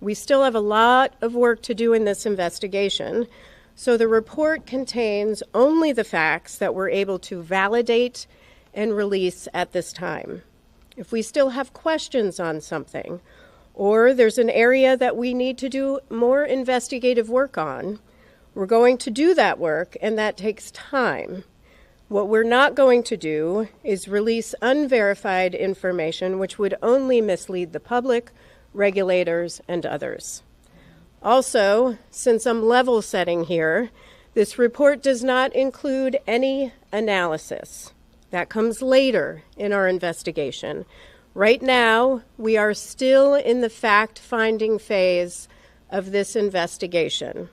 We still have a lot of work to do in this investigation, so the report contains only the facts that we're able to validate and release at this time. If we still have questions on something, or there's an area that we need to do more investigative work on, we're going to do that work, and that takes time. What we're not going to do is release unverified information which would only mislead the public, regulators, and others. Also, since I'm level setting here, this report does not include any analysis. That comes later in our investigation. Right now, we are still in the fact-finding phase of this investigation.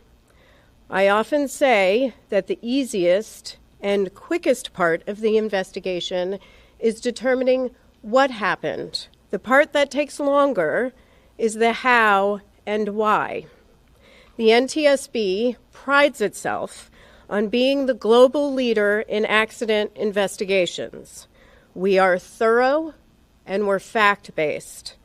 I often say that the easiest and quickest part of the investigation is determining what happened. The part that takes longer is the how and why. The NTSB prides itself on being the global leader in accident investigations. We are thorough and we're fact-based.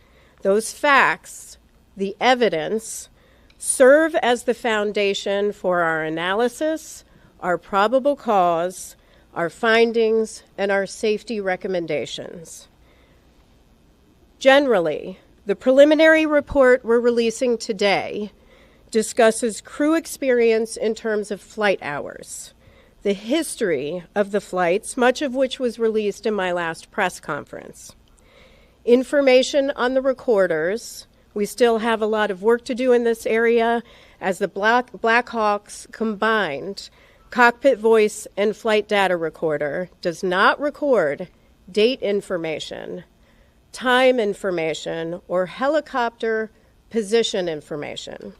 Those facts, the evidence, serve as the foundation for our analysis, our probable cause, our findings, and our safety recommendations. Generally, the preliminary report we're releasing today discusses crew experience in terms of flight hours, the history of the flights, much of which was released in my last press conference, information on the recorders. We still have a lot of work to do in this area as the Blackhawks combined cockpit voice and flight data recorder does not record date information, time information, or helicopter position information.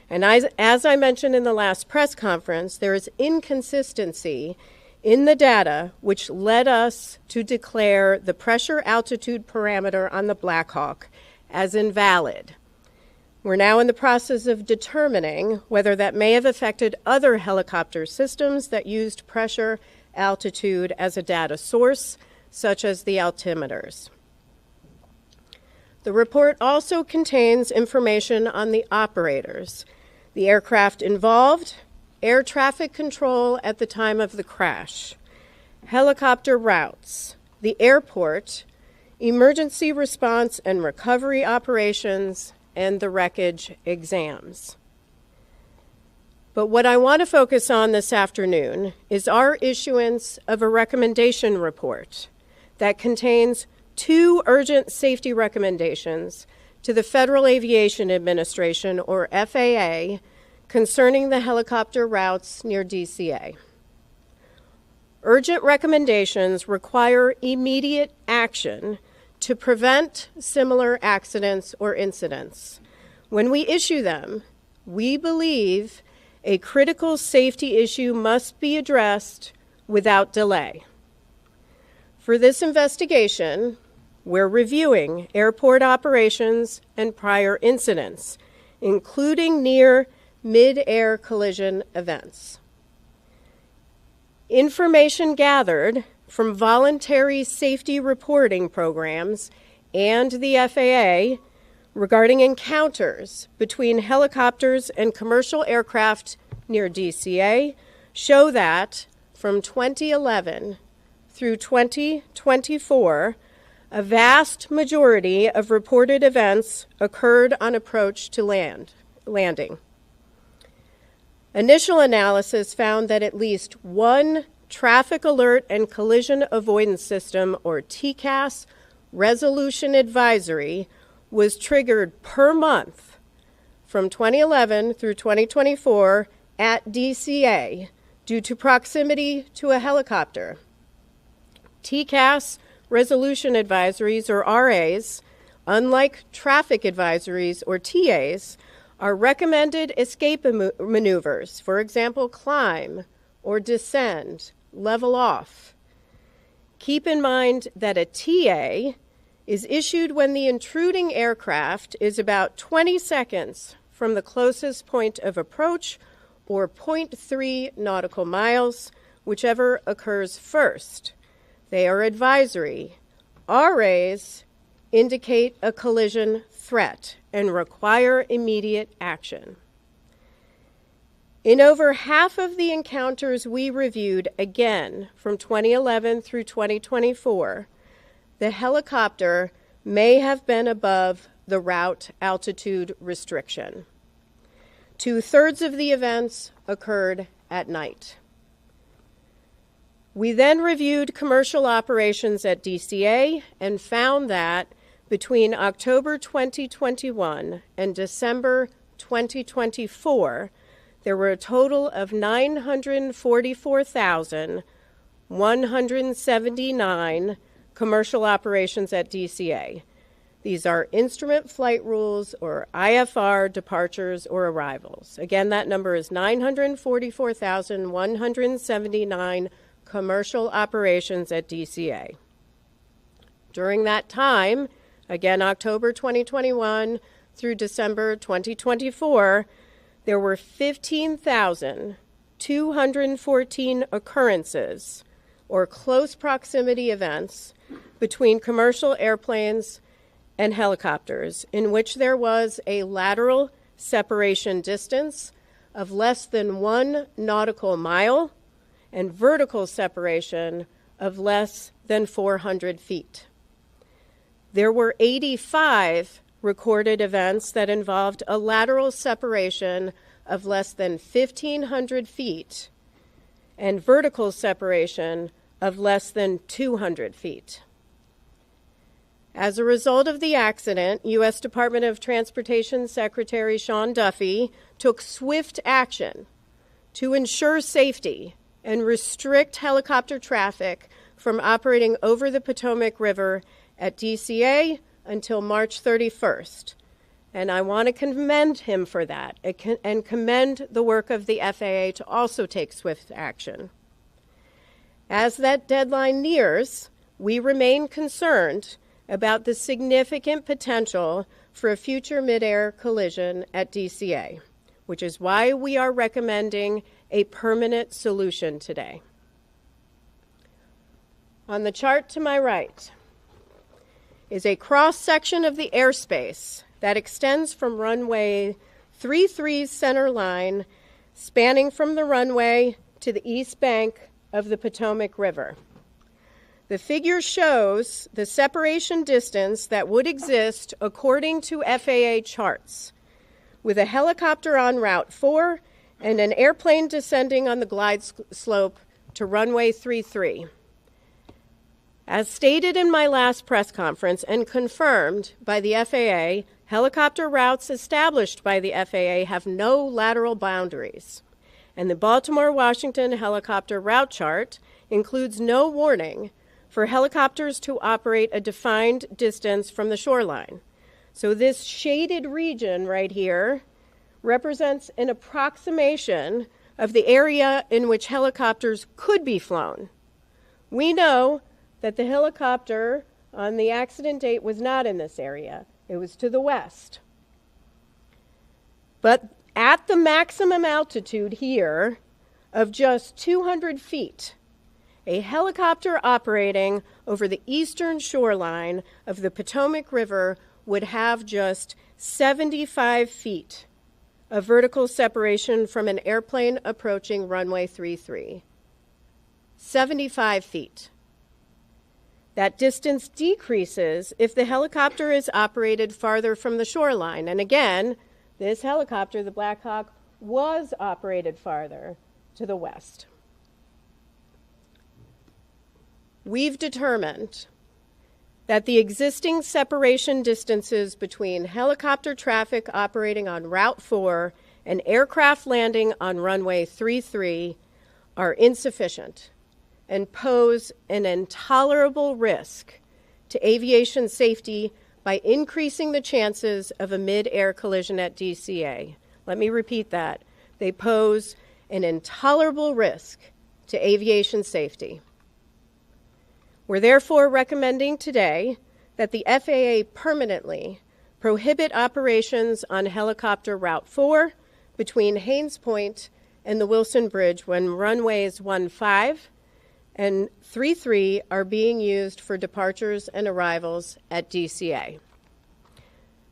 And as I mentioned in the last press conference, there is inconsistency in the data which led us to declare the pressure altitude parameter on the Blackhawk as invalid. We're now in the process of determining whether that may have affected other helicopter systems that used pressure altitude as a data source, such as the altimeters. The report also contains information on the operators, the aircraft involved, air traffic control at the time of the crash, helicopter routes, the airport, emergency response and recovery operations, and the wreckage exams. But what I want to focus on this afternoon is our issuance of a recommendation report that contains 2 urgent safety recommendations to the Federal Aviation Administration, or FAA, concerning the helicopter routes near DCA. Urgent recommendations require immediate action to prevent similar accidents or incidents. When we issue them, we believe a critical safety issue must be addressed without delay. For this investigation, we're reviewing airport operations and prior incidents, including near mid-air collision events. Information gathered from voluntary safety reporting programs and the FAA regarding encounters between helicopters and commercial aircraft near DCA show that from 2011 through 2024, a vast majority of reported events occurred on approach to landing. Initial analysis found that at least one Traffic Alert and Collision Avoidance System, or TCAS, resolution advisory was triggered per month from 2011 through 2024 at DCA due to proximity to a helicopter. TCAS resolution advisories, or RAs, unlike traffic advisories, or TAs, are recommended escape maneuvers, for example, climb or descend, level off. Keep in mind that a TA is issued when the intruding aircraft is about 20 seconds from the closest point of approach, or 0.3 nautical miles, whichever occurs first. They are advisory. RAs indicate a collision threat and require immediate action. In over half of the encounters we reviewed, again from 2011 through 2024, the helicopter may have been above the route altitude restriction. 2/3 of the events occurred at night. We then reviewed commercial operations at DCA and found that between October 2021 and December 2024, there were a total of 944,179 commercial operations at DCA. These are instrument flight rules or IFR departures or arrivals. Again, that number is 944,179 commercial operations at DCA. During that time, again, October 2021 through December 2024, there were 15,214 occurrences or close proximity events between commercial airplanes and helicopters in which there was a lateral separation distance of less than 1 nautical mile and vertical separation of less than 400 feet. There were 85 recorded events that involved a lateral separation of less than 1,500 feet and vertical separation of less than 200 feet. As a result of the accident, U.S. Department of Transportation Secretary Sean Duffy took swift action to ensure safety and restrict helicopter traffic from operating over the Potomac River at DCA until March 31st. And I want to commend him for that and commend the work of the FAA to also take swift action. As that deadline nears, we remain concerned about the significant potential for a future mid-air collision at DCA, which is why we are recommending a permanent solution today. On the chart to my right is a cross-section of the airspace that extends from runway 33's center line, spanning from the runway to the east bank of the Potomac River. The figure shows the separation distance that would exist according to FAA charts, with a helicopter on Route 4 and an airplane descending on the glide slope to runway 33. As stated in my last press conference and confirmed by the FAA, helicopter routes established by the FAA have no lateral boundaries, and the Baltimore-Washington helicopter route chart includes no warning for helicopters to operate a defined distance from the shoreline. So this shaded region right here represents an approximation of the area in which helicopters could be flown. We know that the helicopter on the accident date was not in this area. It was to the west. But at the maximum altitude here of just 200 feet, a helicopter operating over the eastern shoreline of the Potomac River would have just 75 feet of vertical separation from an airplane approaching runway 33. 75 feet. That distance decreases if the helicopter is operated farther from the shoreline. And again, this helicopter, the Black Hawk, was operated farther to the west. We've determined that the existing separation distances between helicopter traffic operating on Route 4 and aircraft landing on runway 33 are insufficient and pose an intolerable risk to aviation safety by increasing the chances of a mid-air collision at DCA. Let me repeat that. They pose an intolerable risk to aviation safety. We're therefore recommending today that the FAA permanently prohibit operations on helicopter Route 4 between Haynes Point and the Wilson Bridge when runways 15 and 33 are being used for departures and arrivals at DCA.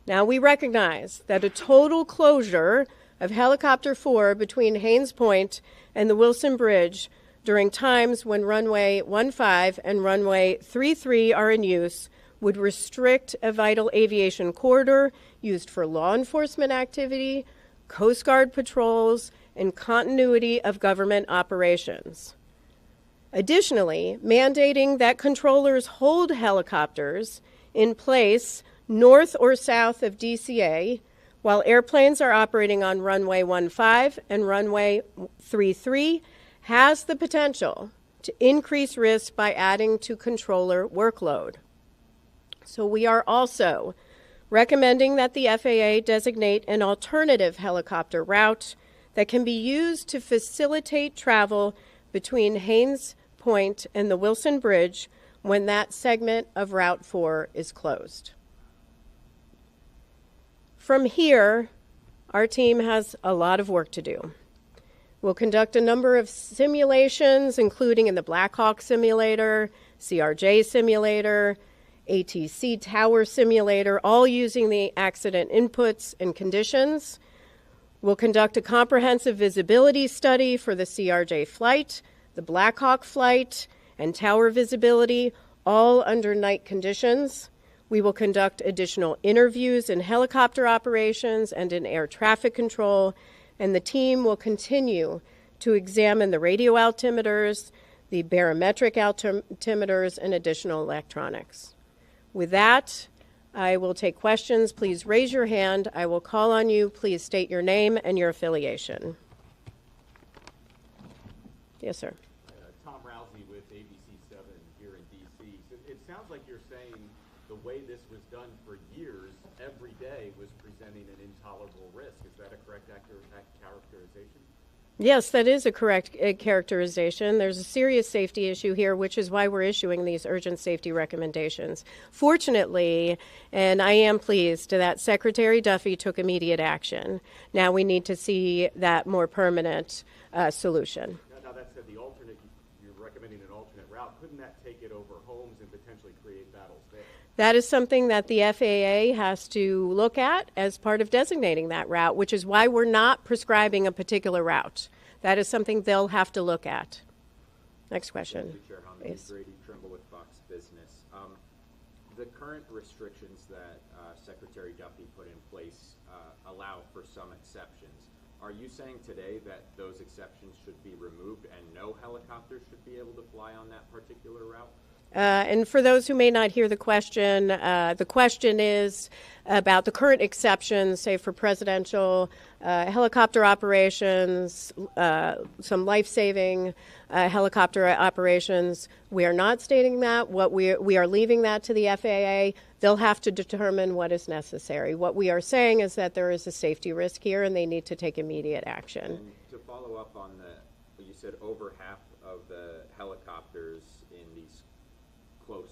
Now, we recognize that a total closure of Helicopter 4 between Haynes Point and the Wilson Bridge during times when runway 15 and runway 33 are in use would restrict a vital aviation corridor used for law enforcement activity, Coast Guard patrols, and continuity of government operations. Additionally, mandating that controllers hold helicopters in place north or south of DCA while airplanes are operating on runway 15 and runway 33 has the potential to increase risk by adding to controller workload. So we are also recommending that the FAA designate an alternative helicopter route that can be used to facilitate travel between Haynes Point and the Wilson Bridge when that segment of Route 4 is closed. From here, our team has a lot of work to do. We'll conduct a number of simulations, including in the Black Hawk simulator, CRJ simulator, ATC tower simulator, all using the accident inputs and conditions. We'll conduct a comprehensive visibility study for the CRJ flight, the Black Hawk flight, and tower visibility, all under night conditions. We will conduct additional interviews in helicopter operations and in air traffic control, and the team will continue to examine the radio altimeters, the barometric altimeters, and additional electronics. With that, I will take questions. Please raise your hand. I will call on you. Please state your name and your affiliation. Yes, sir. Tom Rousey with ABC7 here in D.C. So it sounds like you're saying the way this was done for years, every day was presenting an intolerable risk. Is that a correct characterization? Yes, that is a correct characterization. There's a serious safety issue here, which is why we're issuing these urgent safety recommendations. Fortunately, and I am pleased that Secretary Duffy took immediate action. Now we need to see that more permanent solution. Now that said, the alternate, you're recommending an alternate route. Couldn't that take it over homes and potentially create battles there? That is something that the FAA has to look at as part of designating that route, which is why we're not prescribing a particular route. That is something they'll have to look at. Next question. Thank you, Chair. Yes. Grady Trimble with Fox Business. The current restrictions that Secretary Duffy put in place allow for some exceptions. Are you saying today that those exceptions should be removed and no helicopters should be able to fly on that particular route? And for those who may not hear the question is about the current exceptions, say for presidential helicopter operations, some life-saving helicopter operations. We are not stating that. We are leaving that to the FAA. They'll have to determine what is necessary. What we are saying is that there is a safety risk here, and they need to take immediate action. And to follow up on you said over half of the helicopters in these close,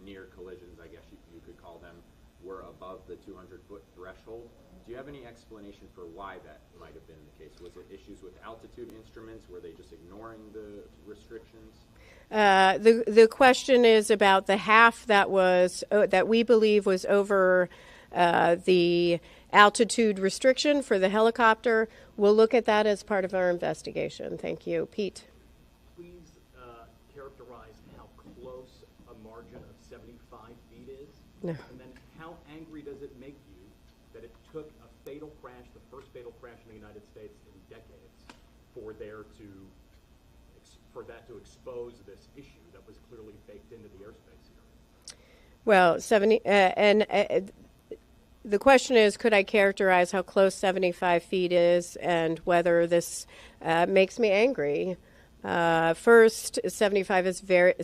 near collisions, I guess you could call them, were above the 200-foot threshold. Do you have any explanation for why that might have been the case? Was it issues with altitude instruments? Were they just ignoring the restrictions? The question is about the half that was that we believe was over the altitude restriction for the helicopter. We'll look at that as part of our investigation. Thank you. Pete. Please characterize how close a margin of 75 feet is, No. and then how angry does it make you that it took a fatal crash, the first fatal crash in the United States in decades, for that to expose this issue that was clearly baked into the airspace here? Well, the question is, could I characterize how close 75 feet is and whether this makes me angry? First, 75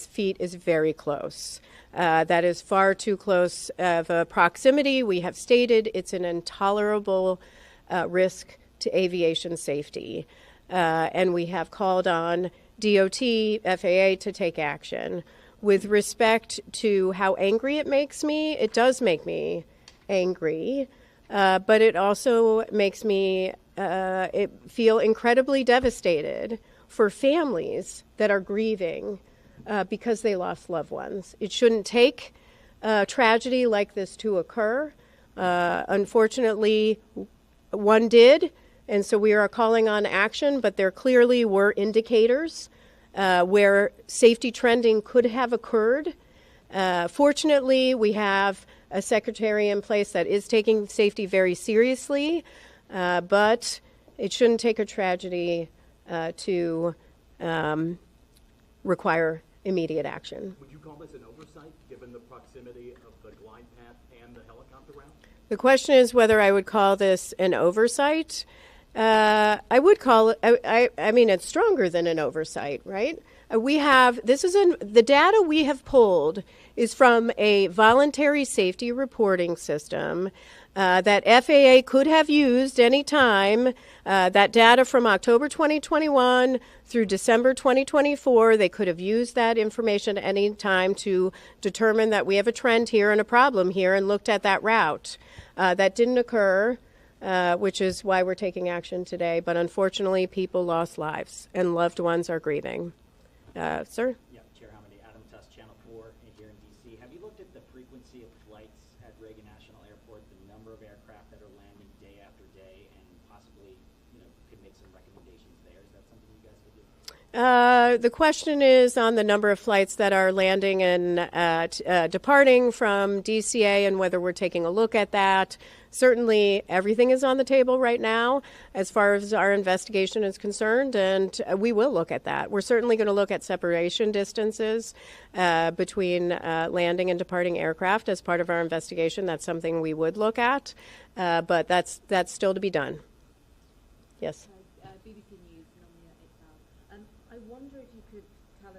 feet is very close. That is far too close of a proximity. We have stated it's an intolerable risk to aviation safety. And we have called on DOT, FAA to take action. With respect to how angry it makes me, it does make me angry, but it also makes me feel incredibly devastated for families that are grieving because they lost loved ones. It shouldn't take a tragedy like this to occur. Unfortunately, one did, and so we are calling on action, but there clearly were indicators where safety trending could have occurred. Fortunately, we have a secretary in place that is taking safety very seriously, but it shouldn't take a tragedy to require immediate action. Would you call this an oversight, given the proximity of the glide path and the helicopter route? The question is whether I would call this an oversight. I would call it, I mean, it's stronger than an oversight, right? The data we have pulled is from a voluntary safety reporting system that FAA could have used any time. That data from October 2021 through December 2024, they could have used that information at any time to determine that we have a trend here and a problem here and looked at that route. That didn't occur, which is why we're taking action today. But unfortunately, people lost lives and loved ones are grieving. Sir? Yeah, Chair Hamady, Adam Tuss, Channel 4 here in D.C. Have you looked at the frequency of flights at Reagan National Airport, the number of aircraft that are landing day after day, and possibly, could make some recommendations there? Is that something you guys could do? The question is on the number of flights that are landing and departing from DCA and whether we're taking a look at that. Certainly, everything is on the table right now as far as our investigation is concerned, and we will look at that. We're certainly going to look at separation distances between landing and departing aircraft as part of our investigation. That's something we would look at, but that's still to be done. Yes? BBC News, Nomia Iqbal. I wonder if you could tell us,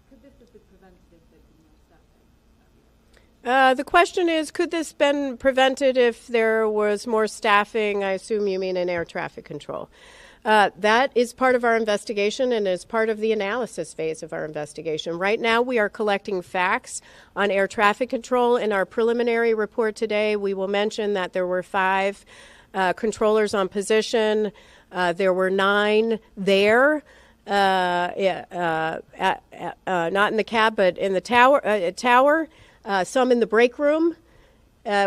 could this have been prevented if there'd been more staffing? The question is, could this been prevented if there was more staffing? I assume you mean in air traffic control. That is part of our investigation and is part of the analysis phase of our investigation. Right now, we are collecting facts on air traffic control. In our preliminary report today, we will mention that there were 5 controllers on position. There were 9 there, not in the cab, but in the tower. Some in the break room.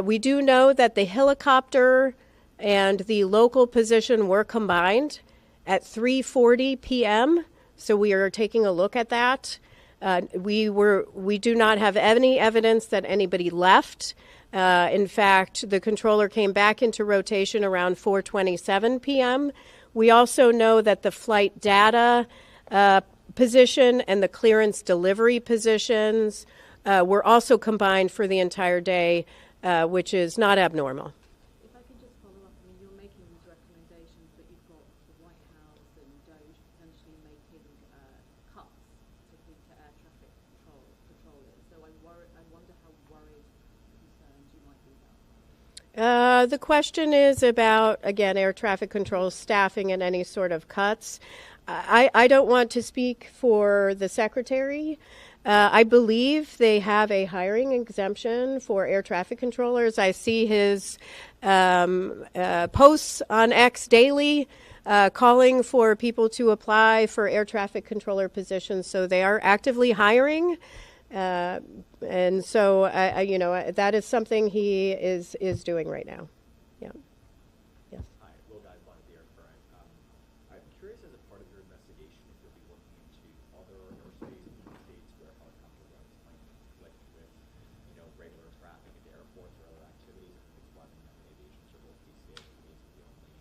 We do know that the helicopter and the local position were combined at 3:40 p.m., so we are taking a look at that. We do not have any evidence that anybody left. In fact, the controller came back into rotation around 4:27 p.m. We also know that the flight data position and the clearance delivery positions were also combined for the entire day, which is not abnormal. If I could just follow up, you're making these recommendations, but you've got the White House and DOJ potentially making cuts, particularly to air traffic controllers. So I wonder how worried, concerned you might be about that. The question is about, again, air traffic control staffing and any sort of cuts. I don't want to speak for the Secretary. I believe they have a hiring exemption for air traffic controllers. I see his posts on X daily calling for people to apply for air traffic controller positions. So they are actively hiring. And so, that is something he is doing right now. Yeah. Yes. Hi, Will Guy, Volunteer Crime. I'm curious, as a part of your investigation, if you'll be looking into other airspace in the states where helicopter runs might conflict with, regular traffic at airports or other activities. I think it's one aviation circle DCA is the only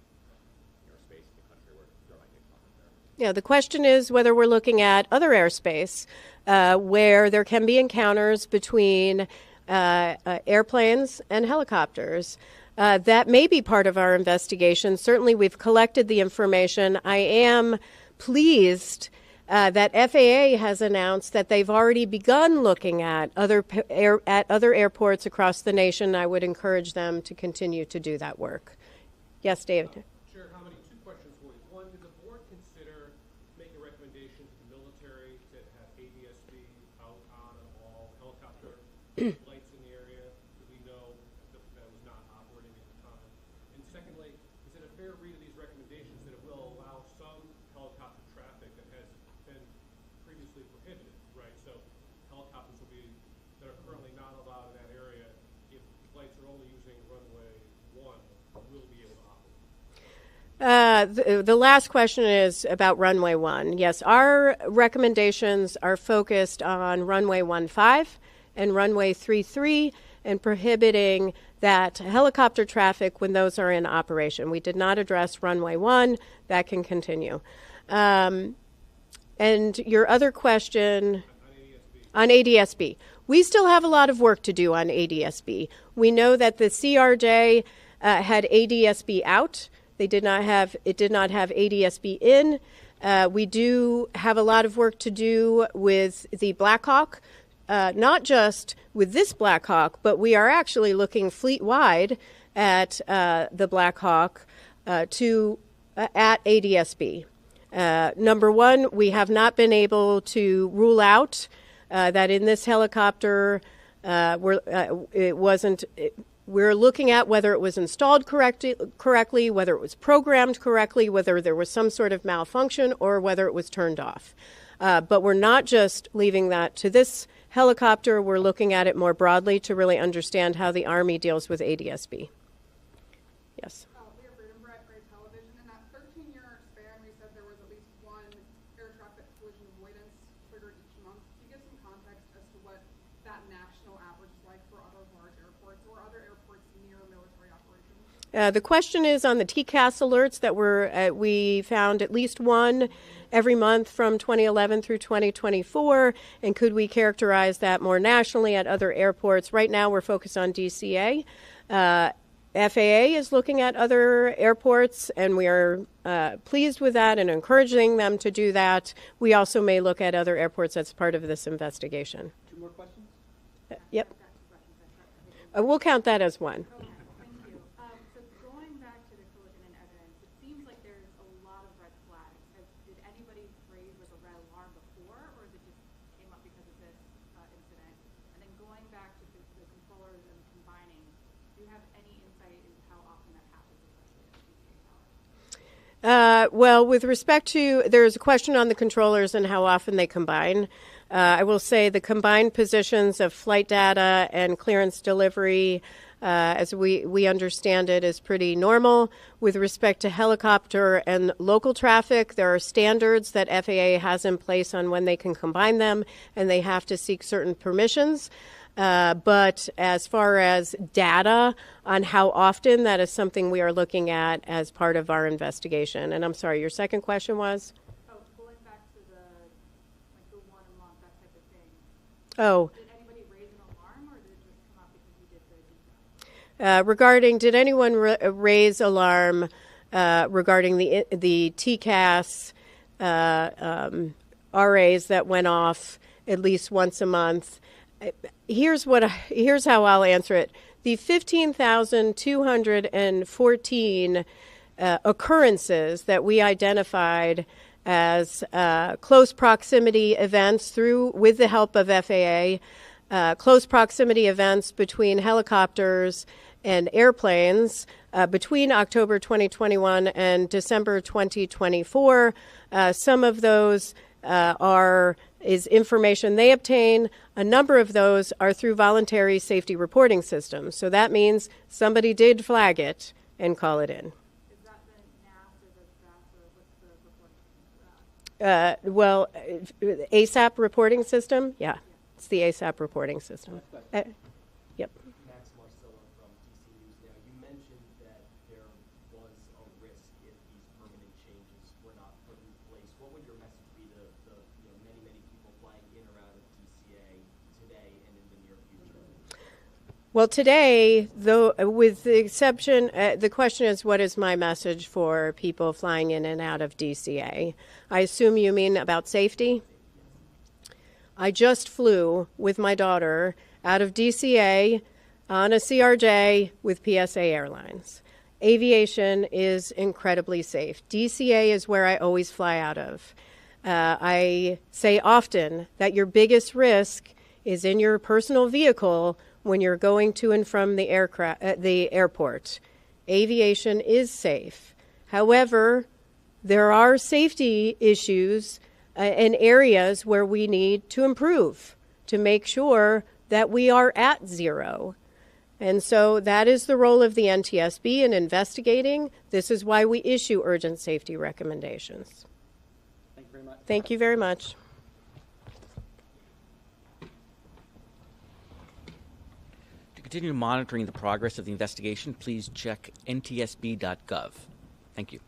airspace in the country where there might be a conflict there. Yeah, the question is whether we're looking at other airspace where there can be encounters between airplanes and helicopters. That may be part of our investigation. Certainly, we've collected the information. I am pleased that FAA has announced that they've already begun looking at other airports across the nation. I would encourage them to continue to do that work. Yes, David. Chair Hamady, 2 questions for you. One, did the board consider making a recommendation to the military to have ADSB out on all helicopter flights in the area? Do we know that was not operating at the time? And secondly, is it a fair read of these recommendations that it will allow some helicopter traffic that has been previously prohibited right? So helicopters will be, that are currently not allowed in that area, if flights are only using runway 1, will be able to operate. The last question is about runway 1. Yes, our recommendations are focused on runway 15 and runway 33 and prohibiting that helicopter traffic when those are in operation. We did not address runway 1. That can continue. And your other question on ADSB. We still have a lot of work to do on ADSB. We know that the CRJ had ADSB out. It did not have ADSB in. We do have a lot of work to do with the Black Hawk, not just with this Black Hawk, but we are actually looking fleet-wide at the Black Hawk at ADSB. Number one, we have not been able to rule out that in this helicopter, we're looking at whether it was installed correctly, whether it was programmed correctly, whether there was some sort of malfunction, or whether it was turned off. But we're not just leaving that to this helicopter. We're looking at it more broadly to really understand how the Army deals with ADSB. Yes. We have Freedom Gray Television. In that 13-year span, we said there was at least one air traffic collision avoidance triggered each month. Can you give some context as to what that national average is like for other large airports or other airports near military operations? The question is on the TCAS alerts that we found at least one every month from 2011 through 2024, and could we characterize that more nationally at other airports? Right now we're focused on DCA. FAA is looking at other airports, and we are pleased with that and encouraging them to do that. We also may look at other airports as part of this investigation. 2 more questions? Yep. We'll count that as one. Okay, thank you. So going back to the collision and evidence, it seems like there's a lot of red flags. Did anybody raise like a red alarm before, or is it just came up because of this incident? And then going back to the controllers and combining, do you have any insight into how often that happens, especially at DCA towers? Well, with respect to, there's a question on the controllers and how often they combine. I will say the combined positions of flight data and clearance delivery, as we understand it, is pretty normal. With respect to helicopter and local traffic, there are standards that FAA has in place on when they can combine them, and they have to seek certain permissions. But as far as data on how often, that is something we are looking at as part of our investigation. And I'm sorry, your second question was? Going back to the 1 a month, that type of thing. Oh. Did anybody raise an alarm, or did it just come up because you did the detail? Regarding, did anyone raise alarm regarding the TCAS RAs that went off at least once a month? Here's how I'll answer it. The 15,214 occurrences that we identified as close proximity events with the help of FAA, close proximity events between helicopters and airplanes between October 2021 and December 2024. Some of those is information they obtain. A number of those are through voluntary safety reporting systems. So that means somebody did flag it and call it in. Is that the NAS or the SAS, or what's the reporting system for that? ASAP reporting system? Yeah, it's the ASAP reporting system. Yep. Max Marcella from DC News Now. You mentioned that there was a risk if these permanent changes were not put in place. What would your message be to the many people flying in or out of DCA today and in the near future? Well, today, though, with the exception, the question is, what is my message for people flying in and out of DCA? I assume you mean about safety? I just flew with my daughter out of DCA on a CRJ with PSA Airlines. Aviation is incredibly safe. DCA is where I always fly out of. I say often that your biggest risk is in your personal vehicle when you're going to and from the airport. Aviation is safe. However, there are safety issues in areas where we need to improve to make sure that we are at zero. And so that is the role of the NTSB in investigating. This is why we issue urgent safety recommendations. Thank you very much. Thank you very much. To continue monitoring the progress of the investigation, please check ntsb.gov. Thank you.